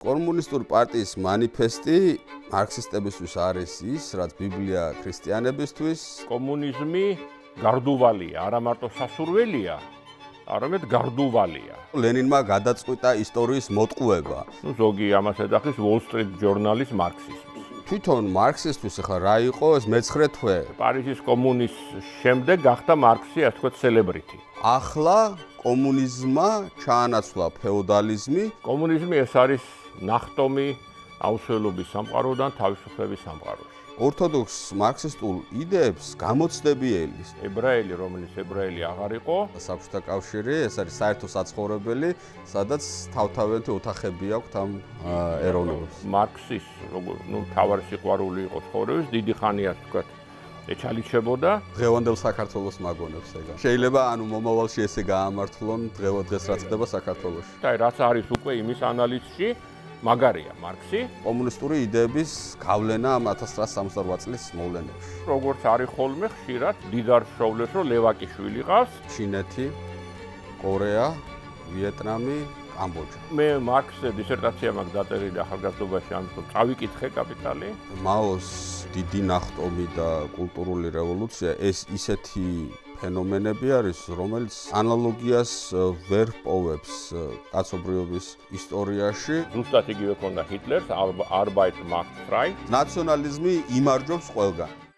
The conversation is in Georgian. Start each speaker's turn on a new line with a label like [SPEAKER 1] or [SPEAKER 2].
[SPEAKER 1] კომუნისტური პარტიის მანიფესტი მარქსისტებისთვის არის ის, რაც ბიბლია ქრისტიანებისთვის.
[SPEAKER 2] კომუნიზმი გარდუვალია, არა მარტო სასურველია, არამედ გარდუვალია.
[SPEAKER 1] ლენინმა გადაწყვიტა ისტორიის მოტყუება.
[SPEAKER 2] ზოგი ამას ეძახის Wall Street Journal-ის მარქსიზმს.
[SPEAKER 1] თვითონ მარქსისტვის ახლა რა იყო ეს მე-9 თვე?
[SPEAKER 2] პარიზის კომუნის შემდეგ გახდა მარქსი, ასე ვთქვათ, სელებრიტი.
[SPEAKER 1] ახლა კომუნიზმმა ჩაანაცვლა ფეოდალიზმი.
[SPEAKER 2] კომუნიზმი ეს არის ნახტომი აუცილებლობის სამყაროდან თავისუფლების სამყაროში.
[SPEAKER 1] ორთოდოქს მარქსისტულ იდეებს გამოცდებიელი
[SPEAKER 2] ებრაელი, რომელიც ებრაელი აღარ იყო,
[SPEAKER 1] საბჭოთა კავშირი, ეს არის საერთო საცხოვრებელი, სადაც თავთავიანთი ოთახები აქვს ამ ეროვნებას.
[SPEAKER 2] მარქსის, თავარი სიყვარული იყო ცხოვრების, დიდი ხანია, ვთქვათ, ეჩალიჩებოდა.
[SPEAKER 1] დღევანდელ საქართველოს მაგონებს ეგა. შეიძლება ანუ მომავალში ესე გაამართლონ დღეს რაც ხდება საქართველოში.
[SPEAKER 2] და რაც არის უკვე იმის ანალიზში, მაგარია მარქსი.
[SPEAKER 1] კომუნისტური იდეების გავლენა ამ 1968 წლის მოვლენებში.
[SPEAKER 2] როგორც არის ხოლმე ხშირად დიდარ შოვლებს, რომ ლევაკიშვილი ყავს.
[SPEAKER 1] ჩინეთი, კორეა, ვიეტნამი, კამბოჯა.
[SPEAKER 2] მე მარქსზე დისერტაცია მაქვს დაწერილი ახალგაზრდობაში, ამიტომ წავიკითხე კაპიტალი.
[SPEAKER 1] მაოს დიდი ნახტომი და კულტურული რევოლუცია ეს ისეთი ფენომენები არის, რომელიც ანალოგიას ვერ პოვებს კაცობრიობის ისტორიაში.
[SPEAKER 2] ზუსტად იგივე ქონდა ჰიტლერს, Arbeit macht frei.
[SPEAKER 1] ნაციონალიზმი იმარჯვებს ყველგან.